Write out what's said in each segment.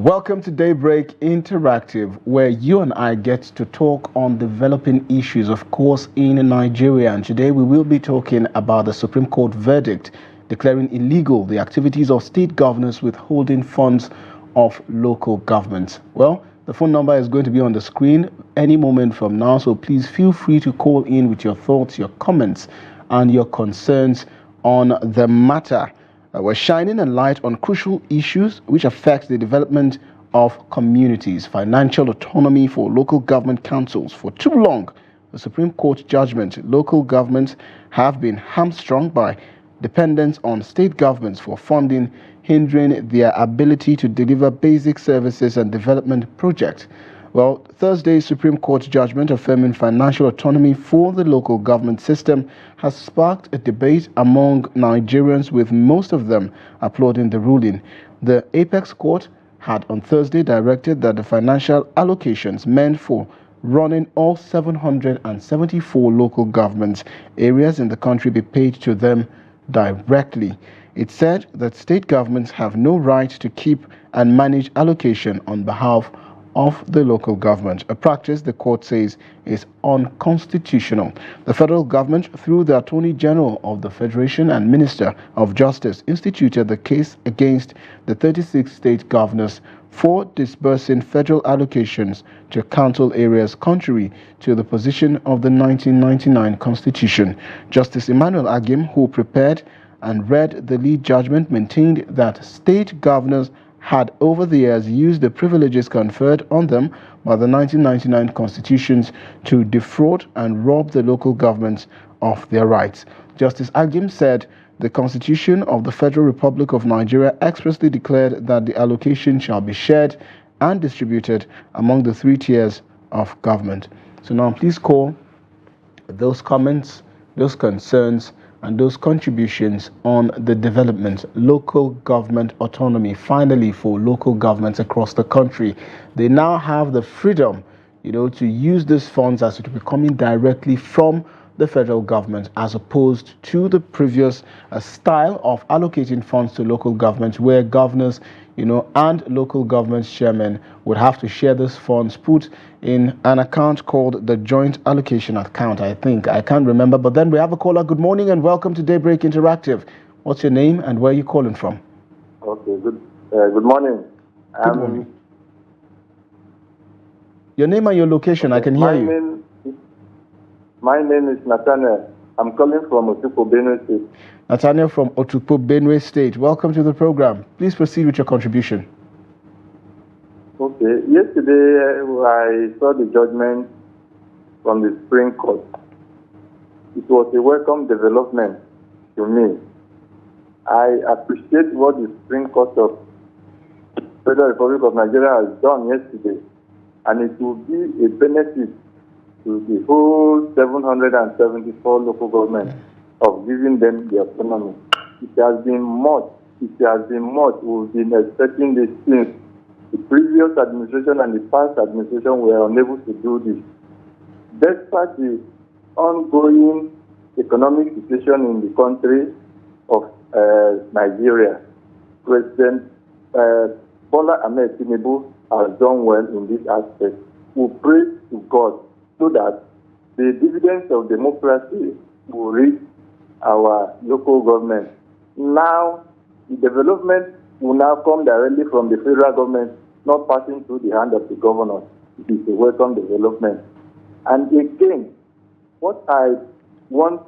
Welcome to Daybreak Interactive, where you and I get to talk on developing issues, of course, in Nigeria. And today we will be talking about the Supreme Court verdict declaring illegal the activities of state governors withholding funds of local governments. Well, the phone number is going to be on the screen any moment from now, so please feel free to call in with your thoughts, your comments, and your concerns on the matter. We're shining a light on crucial issues which affect the development of communities, financial autonomy for local government councils. For too long, the Supreme Court judgment, local governments have been hamstrung by dependence on state governments for funding, hindering their ability to deliver basic services and development projects. Well, Thursday's Supreme Court judgment affirming financial autonomy for the local government system has sparked a debate among Nigerians, with most of them applauding the ruling. The Apex Court had on Thursday directed that the financial allocations meant for running all 774 local government areas in the country be paid to them directly. It said that state governments have no right to keep and manage allocation on behalf of the local government, a practice the court says is unconstitutional. The federal government, through the Attorney General of the Federation and Minister of Justice, instituted the case against the 36 state governors for disbursing federal allocations to council areas contrary to the position of the 1999 Constitution. Justice Emmanuel Agim, who prepared and read the lead judgment, maintained that state governors had over the years used the privileges conferred on them by the 1999 constitutions to defraud and rob the local governments of their rights. Justice Agim said the Constitution of the Federal Republic of Nigeria expressly declared that the allocation shall be shared and distributed among the three tiers of government. So now please call those comments, those concerns, and those contributions on the development, local government autonomy, finally for local governments across the country. They now have the freedom, to use these funds as it will be coming directly from the federal government, as opposed to the previous style of allocating funds to local governments, where governors, and local government chairmen would have to share these funds, put in an account called the joint allocation account, I think. I can't remember. But then we have a caller. Good morning and welcome to Daybreak Interactive. What's your name and where are you calling from? Okay, good morning. Good morning. Your name and your location, I can hear you. My name is Nathaniel. I'm calling from Otukpo, Benue State. Nathaniel from Otukpo, Benue State. Welcome to the program. Please proceed with your contribution. Okay. Yesterday, I saw the judgment from the Supreme Court. It was a welcome development to me. I appreciate what the Supreme Court of the Federal Republic of Nigeria has done yesterday, and it will be a benefit to the whole 774 local governments of giving them the autonomy. It has been much. We've been expecting this since the previous administration and the past administration were unable to do this. Despite the ongoing economic situation in the country of Nigeria, President Bola Ahmed Tinubu has done well in this aspect. We pray to God so that the dividends of democracy will reach our local government. Now, the development will now come directly from the federal government, not passing through the hand of the governor. It is a welcome development. And again, what I want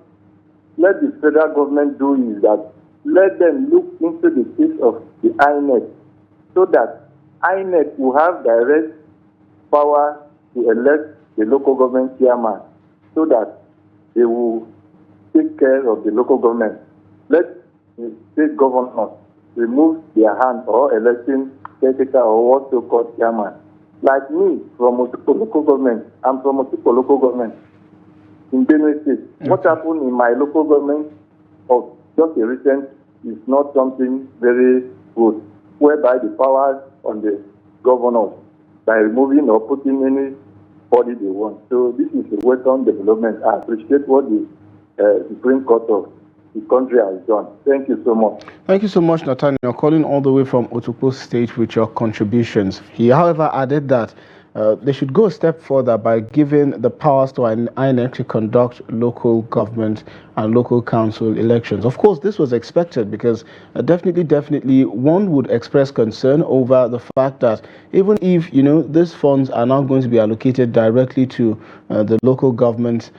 let the federal government do is that let them look into the case of the INEC, so that INEC will have direct power to elect the local government chairman, so that they will take care of the local government. Let the state governors remove their hand or electing caretaker or what so-called chairman. Like me, from Otukpo local government, I'm from Otukpo local government in Benue State. Okay. What happened in my local government of just a recent is not something very good, whereby the powers on the governors by removing or putting anybody they want. So this is a welcome development. I appreciate what the Supreme Court of the country has done. Thank you so much. Thank you so much, Nathaniel, calling all the way from Otukpo State with your contributions. He, however, added that they should go a step further by giving the powers to INEC to conduct local government and local council elections. Of course, this was expected because definitely one would express concern over the fact that even if, these funds are now going to be allocated directly to the local government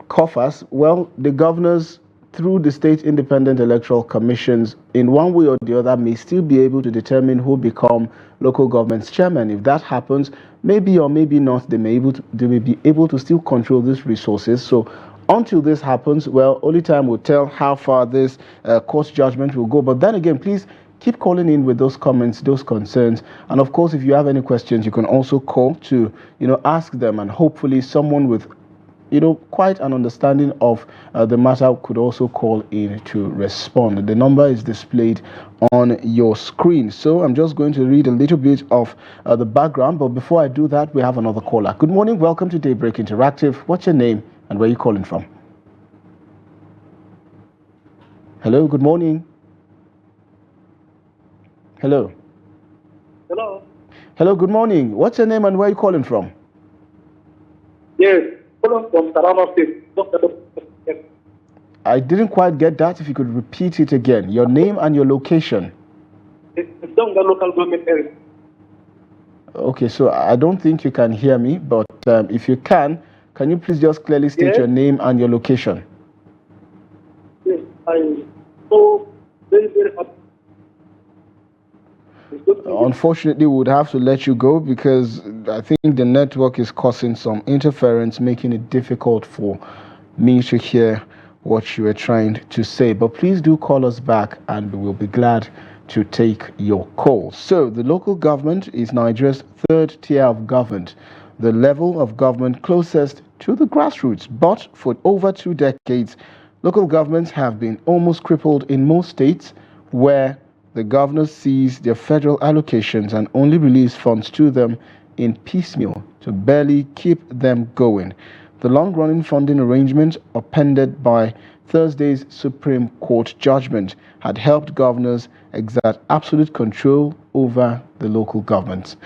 coffers, well, the governors through the state independent electoral commissions, in one way or the other, may still be able to determine who become local government's chairman. If that happens, maybe or maybe not, they may be able to still control these resources. So until this happens, well, only time will tell how far this court judgment will go. But then again, please keep calling in with those comments, those concerns. And of course, if you have any questions, you can also call to, ask them, and hopefully someone with quite an understanding of the matter could also call in to respond. The number is displayed on your screen. So I'm just going to read a little bit of the background. But before I do that, we have another caller. Good morning. Welcome to Daybreak Interactive. What's your name and where are you calling from? Hello. Good morning. Hello. Hello. Hello. Good morning. What's your name and where are you calling from? Yes. From Tarama State. I didn't quite get that. If you could repeat it again. Your name and your location. It's Donga local government area. Okay, so I don't think you can hear me, but if you can you please just clearly state your name and your location? Yes, I'm so very, very happy. Unfortunately, we would have to let you go because I think the network is causing some interference, making it difficult for me to hear what you were trying to say. But please do call us back and we will be glad to take your call. So the local government is Nigeria's third tier of government, the level of government closest to the grassroots. But for over 2 decades, local governments have been almost crippled in most states where the governors seize their federal allocations and only release funds to them in piecemeal to barely keep them going. The long-running funding arrangement appended by Thursday's Supreme Court judgment had helped governors exert absolute control over the local governments.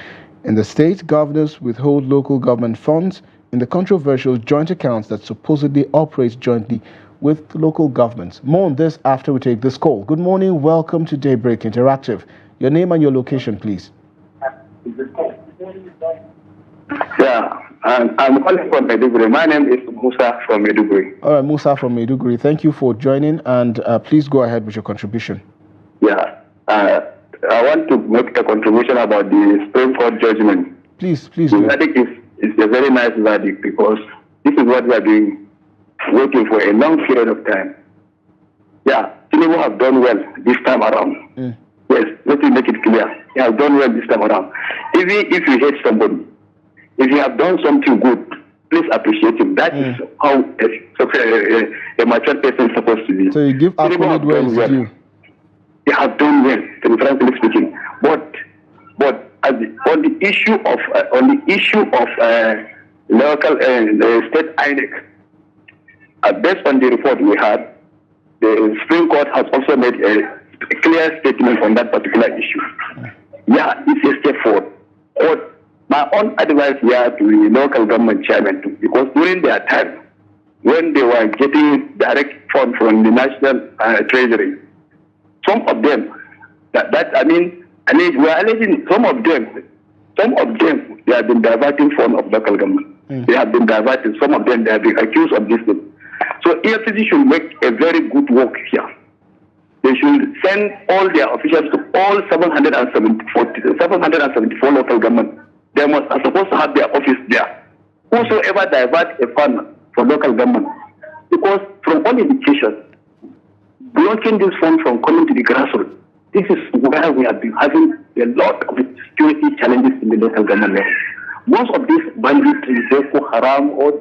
In the state, governors withhold local government funds in the controversial joint accounts that supposedly operate jointly with local governments. More on this after we take this call. Good morning. Welcome to Daybreak Interactive. Your name and your location, please. Yeah, I'm calling from Maiduguri. My name is Musa from Maiduguri. All right, Musa from Maiduguri. Thank you for joining, and please go ahead with your contribution. Yeah, I want to make a contribution about the Supreme Court judgment. Please do. The verdict is a very nice verdict because this is what we are doing, waiting for a long period of time. Yeah, tinubu have done well this time around. Yes, let me make it clear. He has done well this time around. Even if you hate somebody, if you have done something good, please appreciate him. That is how a mature person is supposed to be. So you give accolade where it's due. They have done well, to be frankly speaking. But on the issue of local state INEC, based on the report we had, the Supreme Court has also made a clear statement on that particular issue. Yeah, it's a step forward. But my own advice here to the local government chairman too, because during their time, when they were getting direct funds from the national treasury, some of them, we are alleging some of them, they have been diverting funds of local government. They have been diverted. Some of them, they have been accused of this thing. So EFCC should make a very good work here. They should send all their officials to all 774 local government. They are supposed to have their office there. Whosoever divert a fund for local government, because from all indications, blocking this fund from coming to the grassroots, this is where we have been having a lot of security challenges in the local government level. Most of these banditry, Boko Haram, or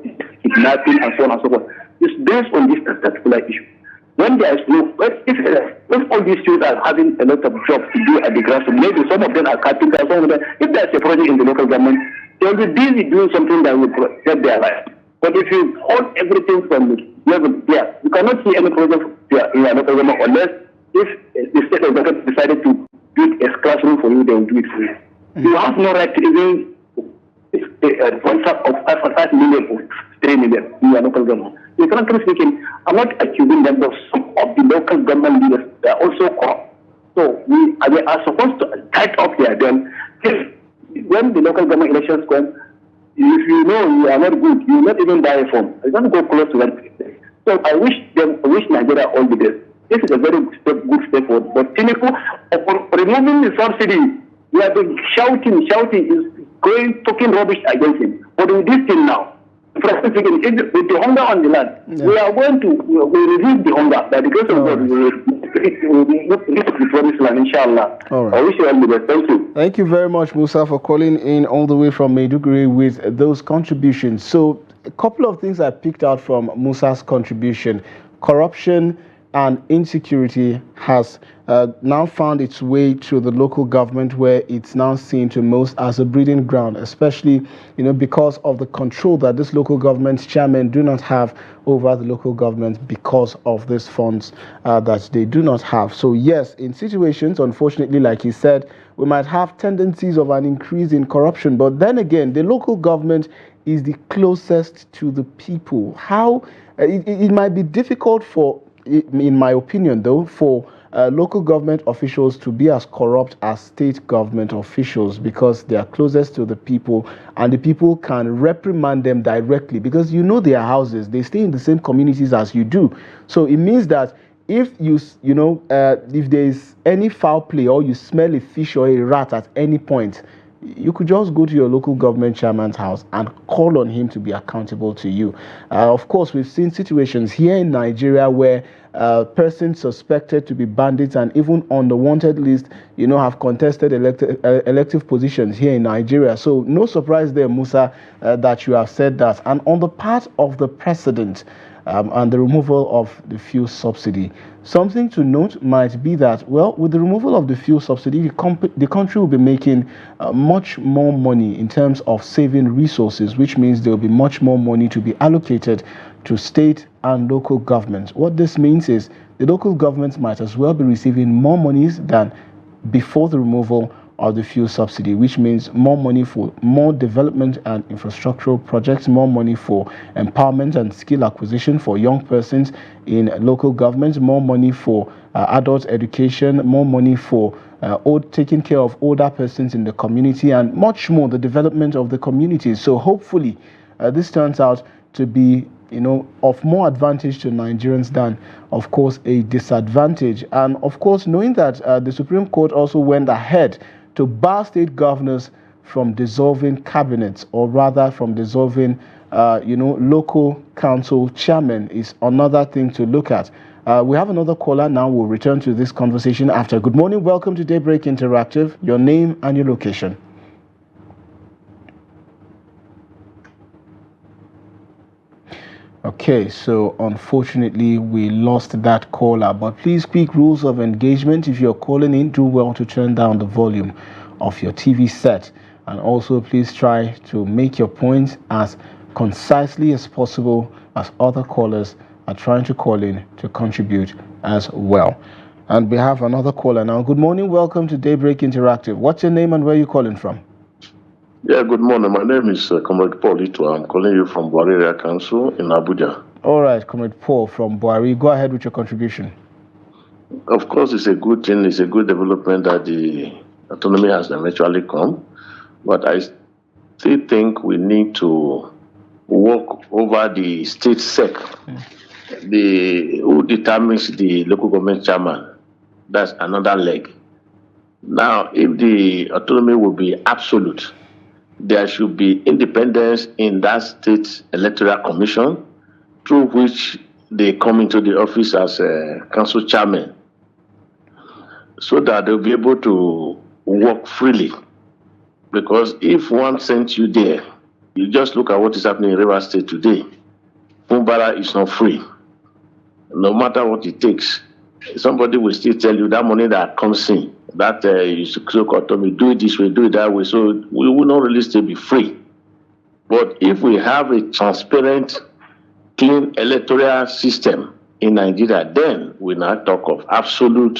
kidnapping, and so on and so forth, is based on this particular issue. When there is if all these students are having a lot of jobs to do at the grassroots, maybe some of them are carpenters, some of them, if there's a project in the local government, they will be busy doing something that will protect their life. But if you hold everything from the level there, you cannot see any project in your local government unless if the state executive decided to build a classroom for you, they will do it for you. You have no right to even a contract of 5 million or 3 million in your local government. So frankly speaking, I'm not accusing them, but some of the local government leaders, they are also corrupt. So they are supposed to tight up there. Then, when the local government elections come, if you know you are not good, you will not even buy a form. You don't go close to that. So I wish Nigeria all the best. This is a very good step forward. But tinubu, removing the subsidy, we have been shouting, is talking rubbish against him. But with this thing now, with the hunger on the land, we are going to reduce the hunger. By the grace of God, we will look the promised land, inshallah. All right. I wish you all the best. Thank you. Thank you very much, Musa, for calling in all the way from Maiduguri with those contributions. So a couple of things I picked out from Musa's contribution. Corruption and insecurity has now found its way to the local government, where it's now seen to most as a breeding ground, especially because of the control that this local government chairmen do not have over the local government because of these funds that they do not have. So yes, in situations, unfortunately, like he said, we might have tendencies of an increase in corruption, but then again, the local government is the closest to the people. How it might be difficult for, in my opinion, though, for local government officials to be as corrupt as state government officials, because they are closest to the people and the people can reprimand them directly, because their houses, they stay in the same communities as you do. So it means that if if there is any foul play, or you smell a fish or a rat at any point, you could just go to your local government chairman's house and call on him to be accountable to you. Of course, we've seen situations here in Nigeria where persons suspected to be bandits and even on the wanted list, have contested elective positions here in Nigeria. So no surprise there, Musa, that you have said that. And on the part of the president, and the removal of the fuel subsidy. Something to note might be that, well, with the removal of the fuel subsidy, the country will be making much more money in terms of saving resources, which means there will be much more money to be allocated to state and local governments. What this means is the local governments might as well be receiving more monies than before the removal of the fuel subsidy, which means more money for more development and infrastructural projects, more money for empowerment and skill acquisition for young persons in local governments, more money for adult education, more money for taking care of older persons in the community, and much more, the development of the communities. So hopefully this turns out to be of more advantage to Nigerians than, of course, a disadvantage. And of course, knowing that the Supreme Court also went ahead to bar state governors from dissolving cabinets, or rather from dissolving, local council chairmen, is another thing to look at. We have another caller now. We'll return to this conversation after. Good morning. Welcome to Daybreak Interactive. Your name and your location. Okay, so unfortunately we lost that caller, but please, quick rules of engagement. If you're calling in, do well to turn down the volume of your TV set, and also please try to make your points as concisely as possible, as other callers are trying to call in to contribute as well. And we have another caller now. Good morning, welcome to Daybreak Interactive. What's your name and where are you calling from? Yeah, good morning. My name is Comrade Paul Ito. I'm calling you from Buhari Area Council in Abuja. All right, Comrade Paul from Buhari. Go ahead with your contribution. Of course, it's a good thing. It's a good development that the autonomy has eventually come. But I still think we need to work over the state sec. Who determines the local government chairman? That's another leg. Now, if the autonomy will be absolute, there should be independence in that state electoral commission, through which they come into the office as a council chairman, so that they'll be able to work freely. Because if one sends you there, you just look at what is happening in Rivers State today. Fumbara is not free. No matter what it takes, somebody will still tell you that money that comes in, that you so-called autonomy, do it this way, do it that way. So we will not really still be free. But if we have a transparent, clean electoral system in Nigeria, then we now talk of absolute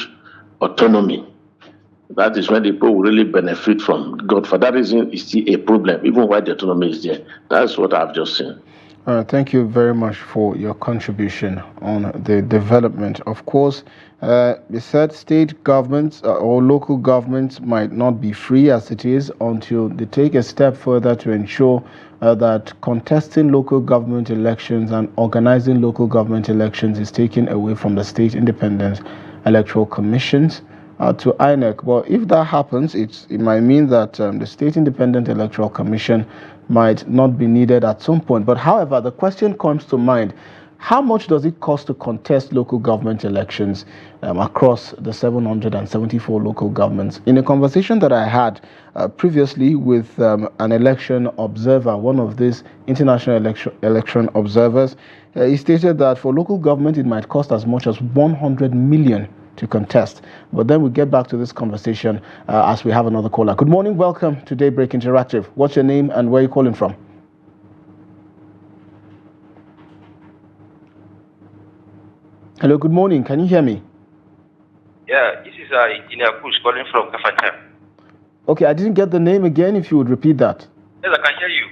autonomy. That is when the people will really benefit from God. For that reason, it's still a problem, even while the autonomy is there. That's what I've just seen. Thank you very much for your contribution on the development. Of course, you said state governments or local governments might not be free as it is until they take a step further to ensure that contesting local government elections and organizing local government elections is taken away from the state independent electoral commissions to INEC. But if that happens, it might mean that the State Independent Electoral Commission might not be needed at some point. But however, the question comes to mind, how much does it cost to contest local government elections across the 774 local governments? In a conversation that I had previously with an election observer, one of these international election observers, he stated that for local government it might cost as much as 100 million to contest. But then we get back to this conversation as we have another caller. Good morning, welcome to Daybreak Interactive. What's your name and where are you calling from? Hello, good morning. Can you hear me? Yeah, this is Engineer Kush calling from Kafanchan. Okay, I didn't get the name again. If you would repeat that. Yes, I can hear you.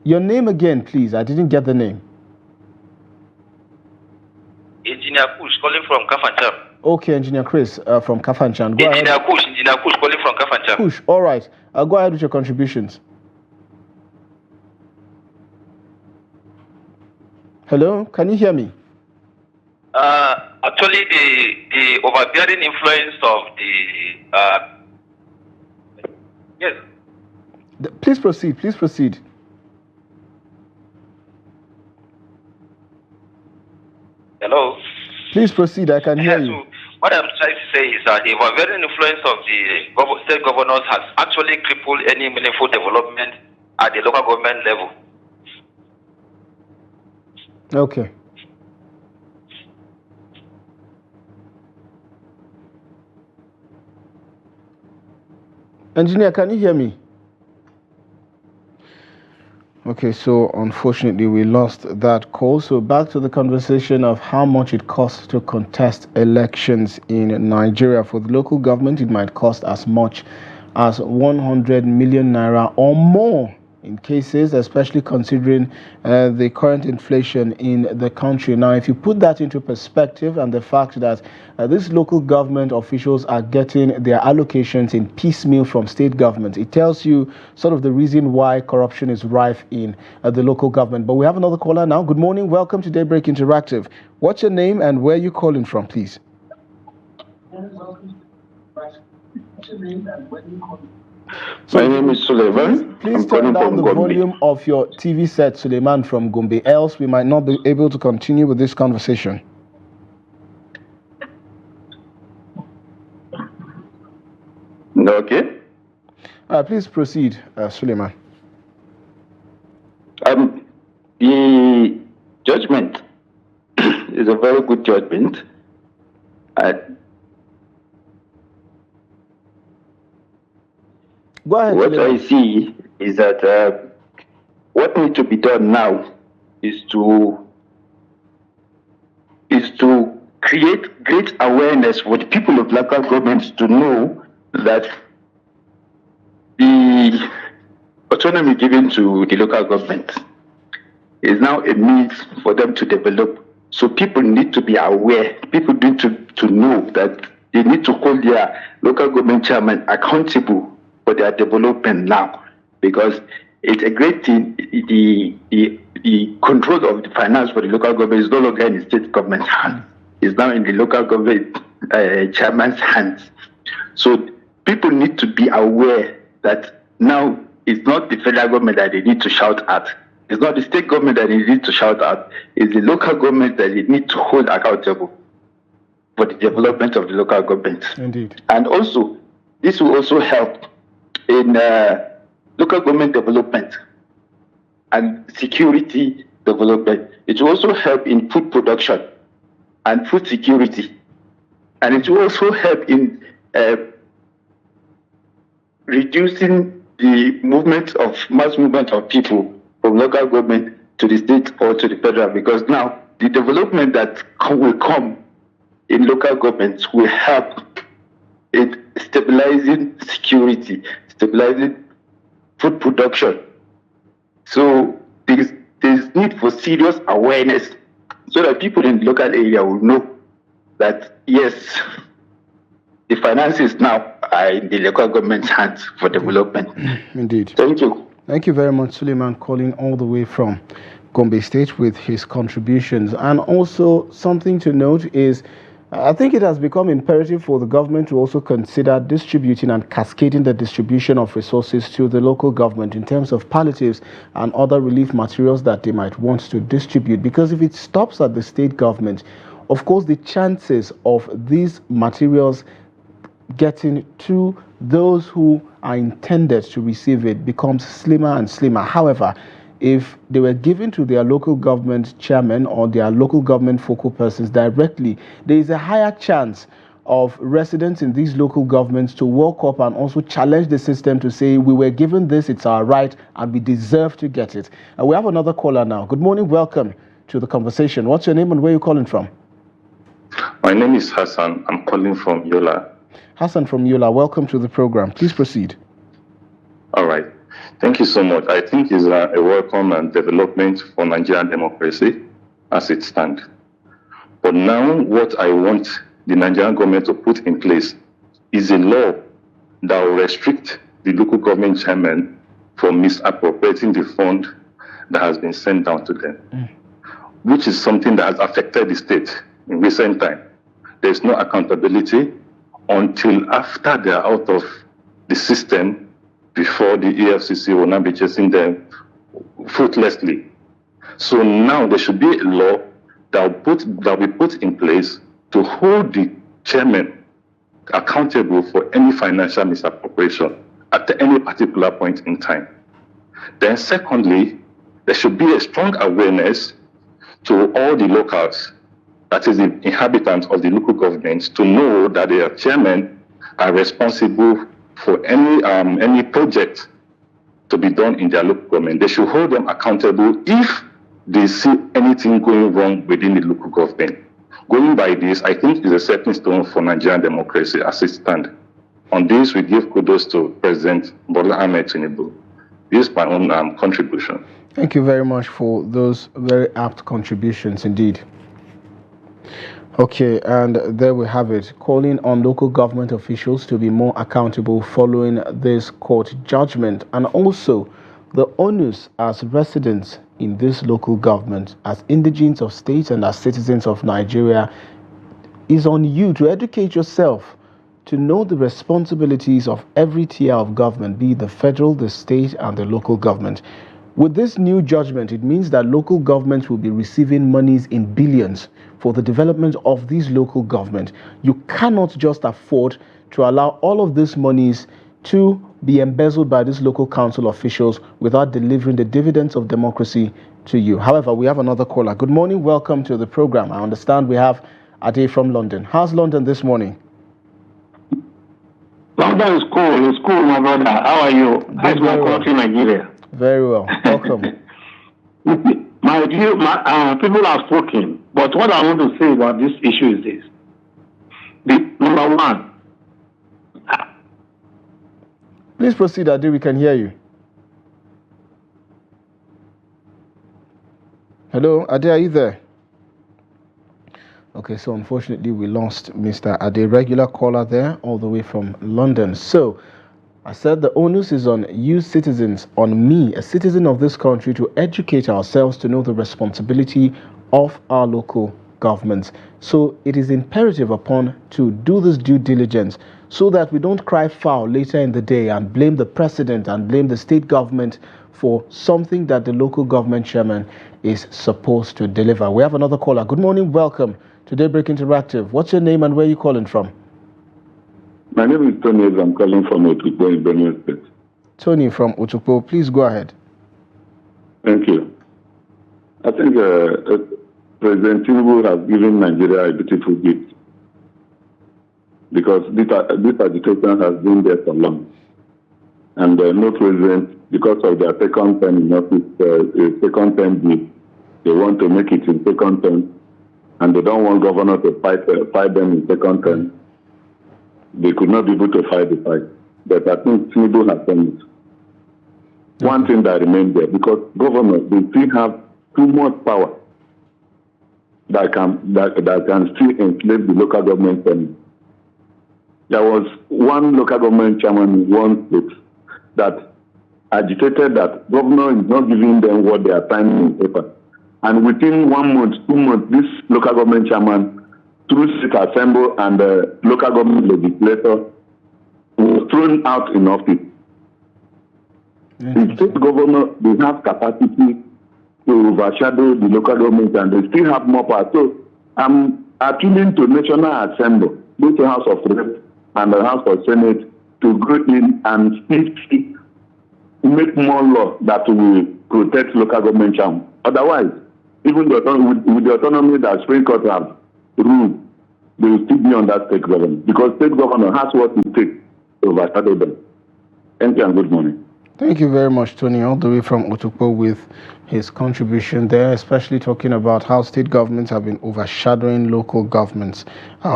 Your name again, please. I didn't get the name. Engineer Kush calling from Kafanchan. Okay, Engineer Chris from Kafanchan. Go Engineer ahead. Kush calling from Kafanchan. Kush, all right. Go ahead with your contributions. Hello, can you hear me? Actually, the overbearing influence of the yes. Please proceed. Please proceed. Hello. Please proceed. I can hear you. So what I'm trying to say is that the overbearing influence of the state governors has actually crippled any meaningful development at the local government level. Okay. Engineer, can you hear me? Okay, so unfortunately we lost that call. So back to the conversation of how much it costs to contest elections in Nigeria. For the local government, it might cost as much as 100 million naira or more in cases, especially considering the current inflation in the country. Now, if you put that into perspective and the fact that these local government officials are getting their allocations in piecemeal from state governments, it tells you sort of the reason why corruption is rife in the local government. But we have another caller now. Good morning. Welcome to Daybreak Interactive. What's your name and where are you calling from, please? My name is Suleiman. Please turn down the volume of your TV set, Suleiman from Gombe, else we might not be able to continue with this conversation. Okay. Please proceed, Suleiman. The judgment is a very good judgment. Go ahead. What I see is that what needs to be done now is to create great awareness for the people of local governments to know that the autonomy given to the local government is now a means for them to develop. So people need to be aware. People need to know that they need to hold their local government chairman accountable for their development now, because it's a great thing. The control of the finance for the local government is no longer in the state government's hands. It's now in the local government chairman's hands. So people need to be aware that now it's not the federal government that they need to shout at. It's not the state government that they need to shout at. It's the local government that they need to hold accountable for the development of the local government. Indeed. And also, this will also help in local government development and security development. It will also help in food production and food security. And it will also help in reducing the mass movement of people from local government to the state or to the federal, because now the development that will come in local governments will help in stabilizing security, stabilizing food production. So there's need for serious awareness so that people in the local area will know that, yes, the finances now are in the local government's hands for development. Indeed. Thank you. Thank you very much, Suleiman, calling all the way from Gombe State with his contributions. And also something to note is, I think it has become imperative for the government to also consider distributing and cascading the distribution of resources to the local government in terms of palliatives and other relief materials that they might want to distribute. Because if it stops at the state government, of course, the chances of these materials getting to those who are intended to receive it becomes slimmer and slimmer. However, if they were given to their local government chairman or their local government focal persons directly, there is a higher chance of residents in these local governments to walk up and also challenge the system to say, we were given this, it's our right, and we deserve to get it. And we have another caller now. Good morning, welcome to the conversation. What's your name and where are you calling from? My name is Hassan. I'm calling from Yola. Hassan from Yola, welcome to the program. Please proceed. All right. Thank you so much. I think it's a welcome and development for Nigerian democracy as it stands. But now what I want the Nigerian government to put in place is a law that will restrict the local government chairman from misappropriating the fund that has been sent down to them, which is something that has affected the state in recent time. There's no accountability until after they're out of the system, before the EFCC will not be chasing them fruitlessly. So now there should be a law that will be put in place to hold the chairman accountable for any financial misappropriation at any particular point in time. Then secondly, there should be a strong awareness to all the locals, that is the inhabitants of the local governments, to know that their chairmen are responsible for any project to be done in their local government. They should hold them accountable if they see anything going wrong within the local government. Going by this, I think is a stepping stone for Nigerian democracy as it stands. On this, we give kudos to President Bola Ahmed Tinubu. This is my own contribution. Thank you very much for those very apt contributions indeed. Okay, and there we have it, calling on local government officials to be more accountable following this court judgment, and also the onus as residents in this local government, as indigents of state and as citizens of Nigeria, is on you to educate yourself to know the responsibilities of every tier of government, be it the federal, the state, and the local government. With this new judgment, it means that local governments will be receiving monies in billions for the development of these local governments. You cannot just afford to allow all of these monies to be embezzled by these local council officials without delivering the dividends of democracy to you. However, we have another caller. Good morning, welcome to the program. I understand we have Ade from London. How's London this morning? London is cool, my brother. How are you? How's my country, Nigeria? Very well. Welcome. People have spoken, but what I want to say about this issue is this. Number one. Please proceed, Ade. We can hear you. Hello, Ade, are you there? Okay, so unfortunately we lost Mr. Ade, regular caller there, all the way from London. So, I said the onus is on you citizens, on me, a citizen of this country, to educate ourselves to know the responsibility of our local governments. So it is imperative upon to do this due diligence so that we don't cry foul later in the day and blame the president and blame the state government for something that the local government chairman is supposed to deliver. We have another caller. Good morning, welcome to Daybreak Interactive. What's your name and where are you calling from? My name is Tony. I'm calling from Otukpo in Benue State. Tony from Otukpo, please go ahead. Thank you. I think President Tinubu has given Nigeria a beautiful gift because this agitation has been there for long. And no president because of their second term in office, second term bill. They want to make it in second term, and they don't want governor to fight them in second term. They could not be able to fight the fight. But I think Tinubu has done it. One thing that remains there, because governors, they still have too much power that can still enslave the local government chairman. There was one local government chairman in one state that agitated that governor is not giving them what they are signing in paper. And within 1 month, 2 months, this local government chairman, through state assembly and the local government legislator, was thrown out in office. The state governor, they have capacity to overshadow the local government, and they still have more power. So I'm appealing to National Assembly, both the House of Reps and the House of Senate, to go in and make more law that will protect local government chairman. Otherwise, even with the autonomy that Supreme Court have ruled, they will still be on that state government, because state governor has what it takes to overshadow them. Thank you and good morning. Thank you very much, Tony, all the way from Otukpo with his contribution there, especially talking about how state governments have been overshadowing local governments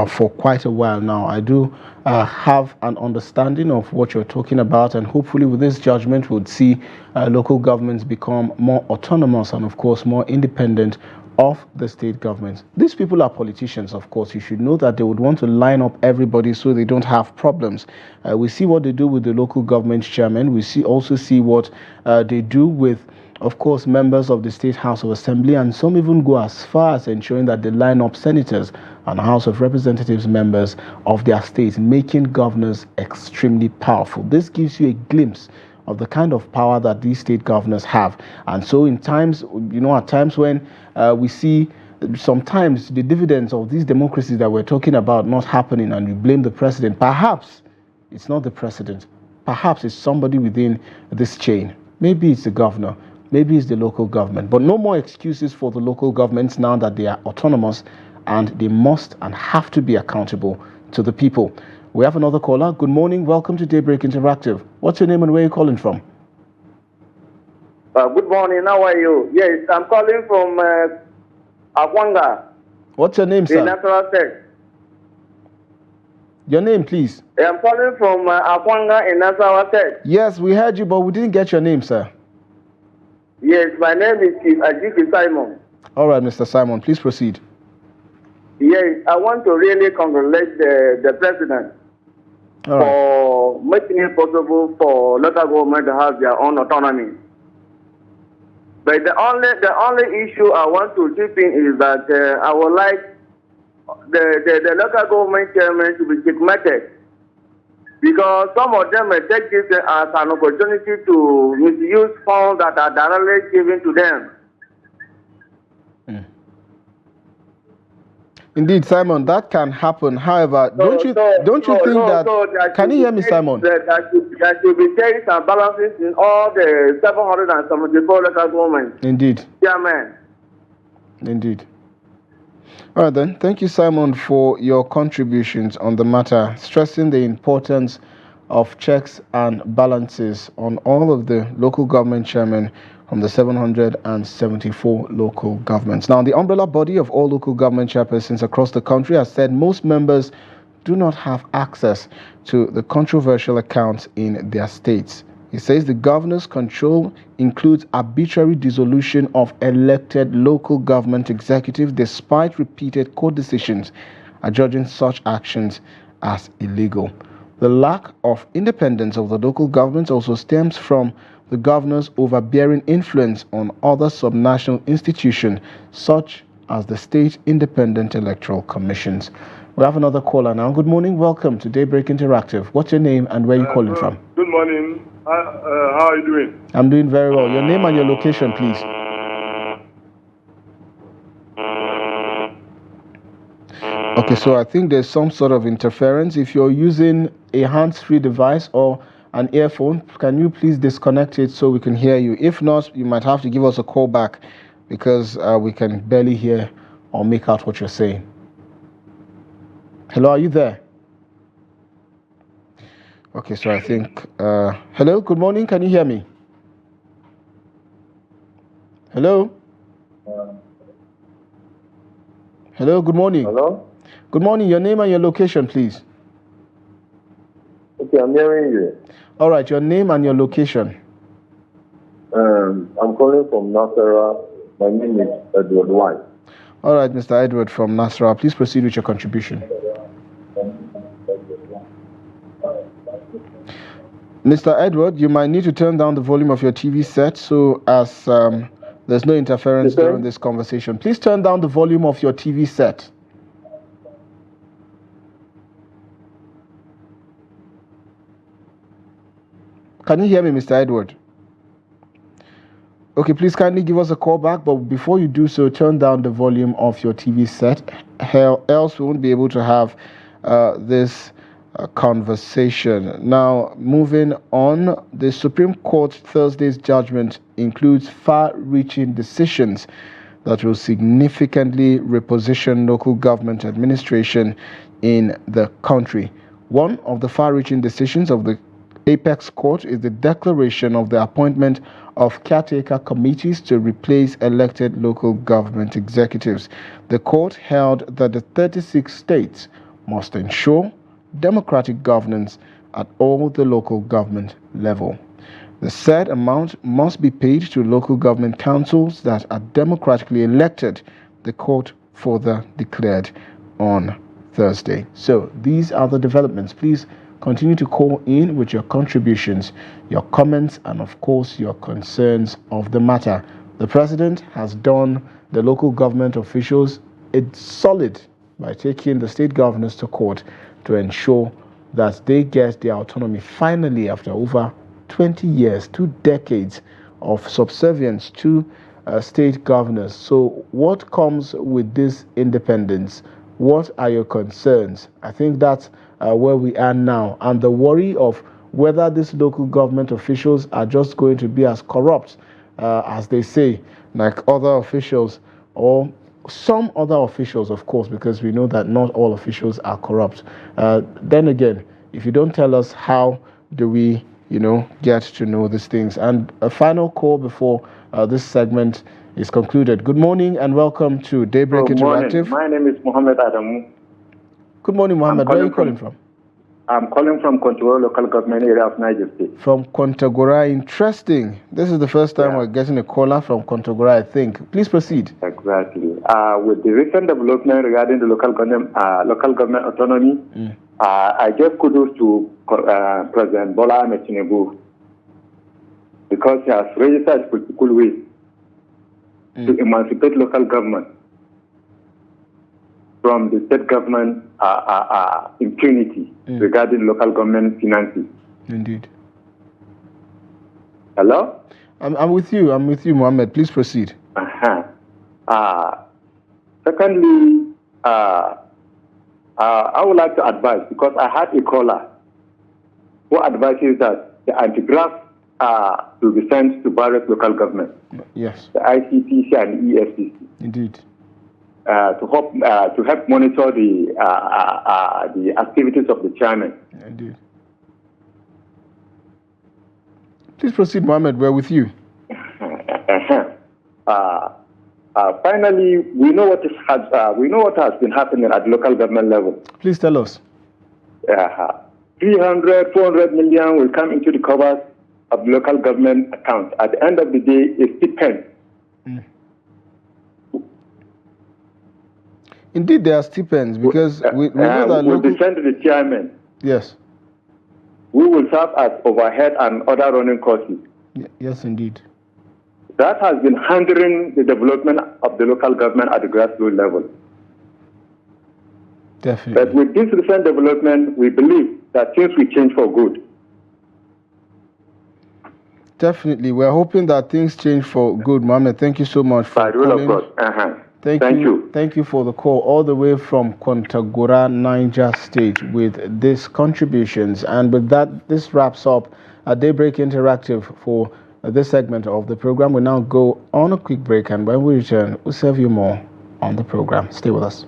for quite a while now. I do have an understanding of what you're talking about, and hopefully with this judgment we'll see local governments become more autonomous and, of course, more independent of the state governments. These people are politicians, of course. You should know that they would want to line up everybody so they don't have problems. We see what they do with the local government chairman. We also see what they do with, of course, members of the State House of Assembly, and some even go as far as ensuring that they line up senators and House of Representatives members of their states, making governors extremely powerful. This gives you a glimpse of the kind of power that these state governors have. And so in times, at times when we see sometimes the dividends of these democracies that we're talking about not happening, and we blame the president, perhaps it's not the president. Perhaps it's somebody within this chain. Maybe it's the governor. Maybe it's the local government. But no more excuses for the local governments now that they are autonomous, and they must and have to be accountable to the people. We have another caller. Good morning. Welcome to Daybreak Interactive. What's your name and where are you calling from? Good morning. How are you? Yes, I'm calling from Akwanga. What's your name, sir? In Natural State. Your name, please. I'm calling from Akwanga in Natural State. Yes, we heard you, but we didn't get your name, sir. Yes, my name is Chief Ajiki Simon. All right, Mr. Simon, please proceed. Yes, I want to really congratulate the president for making it possible for local government to have their own autonomy. But the only issue I want to chip in is that I would like the local government chairman to be checkmated, because some of them may take this as an opportunity to misuse funds that are directly given to them. Indeed, Simon, that can happen. However, don't you think that can you hear me, Simon? There should be checks and balances in all the 774 local governments. Indeed. Yeah, man. Indeed. All right, then. Thank you, Simon, for your contributions on the matter, stressing the importance of checks and balances on all of the local government chairmen from the 774 local governments. Now, the umbrella body of all local government chairpersons across the country has said most members do not have access to the controversial accounts in their states. It says the governor's control includes arbitrary dissolution of elected local government executives despite repeated court decisions adjudging such actions as illegal. The lack of independence of the local governments also stems from the governor's overbearing influence on other subnational institutions, such as the state independent electoral commissions. We have another caller now. Good morning. Welcome to Daybreak Interactive. What's your name and where are you calling from? Good morning. How are you doing? I'm doing very well. Your name and your location, please. Okay, so I think there's some sort of interference. If you're using a hands-free device or an earphone, can you please disconnect it so we can hear you? If not, you might have to give us a call back because we can barely hear or make out what you're saying. Hello, are you there? Okay, so I think hello, good morning, can you hear me? Hello? Hello, good morning. Hello? Good morning. Your name and your location, please. Okay, I'm hearing you. All right, your name and your location. I'm calling from Nasara. My name is Edward White. All right, Mr. Edward from Nasara. Please proceed with your contribution. Mr. Edward, you might need to turn down the volume of your TV set so as there's no interference during this conversation. Please turn down the volume of your TV set. Can you hear me, Mr. Edward? Okay, please kindly give us a call back, but before you do so, turn down the volume of your TV set. Else we won't be able to have this conversation. Now, moving on, the Supreme Court Thursday's judgment includes far-reaching decisions that will significantly reposition local government administration in the country. One of the far-reaching decisions of the Apex Court is the declaration of the appointment of caretaker committees to replace elected local government executives. The court held that the 36 states must ensure democratic governance at all the local government level. The said amount must be paid to local government councils that are democratically elected, the court further declared on Thursday. So these are the developments. Please continue to call in with your contributions, your comments, and of course your concerns of the matter. The president has done the local government officials a solid by taking the state governors to court to ensure that they get their autonomy finally after over 20 years, 2 decades of subservience to state governors. So what comes with this independence? What are your concerns? I think that's where we are now. And the worry of whether these local government officials are just going to be as corrupt as they say, like other officials, or some other officials, of course, because we know that not all officials are corrupt. Then again, if you don't tell us, how do we, get to know these things? And a final call before this segment is concluded. Good morning and welcome to Daybreak Interactive. My name is Mohammed Adamu. Good morning, Mohammed. Where are you calling from? I'm calling from Kontagora local government area of Niger State. From Kontagora. Interesting. This is the first time we're getting a caller from Kontagora, I think. Please proceed. Exactly. With the recent development regarding the local government autonomy, I give kudos to President Bola Ahmed Tinubu because he has registered a political way to emancipate local government from the state government impunity regarding local government finances. Indeed. Hello? I'm with you. I'm with you, Mohammed. Please proceed. Secondly, I would like to advise, because I had a caller who advises that the anti-graft will be sent to various local governments. Yes. The ICPC and EFCC. Indeed. To help monitor the activities of the chairman. Indeed. Please proceed, Mohammed. We're with you. Finally, we know what has been happening at the local government level. Please tell us. 300, 400 million will come into the covers of the local government account. At the end of the day, it's stipend. Indeed, there are stipends because we know that will be sent to the chairman. Yes. We will serve as overhead and other running costs. Yes, indeed. That has been hindering the development of the local government at the grassroots level. Definitely. But with this recent development, we believe that things will change for good. Definitely. We're hoping that things change for good, Mohammed. Thank you so much for calling. Of course. Thank you. Thank you for the call all the way from Kontagora, Niger State, with these contributions. And with that, this wraps up a Daybreak Interactive for this segment of the program. We now go on a quick break, and when we return, we'll serve you more on the program. Stay with us.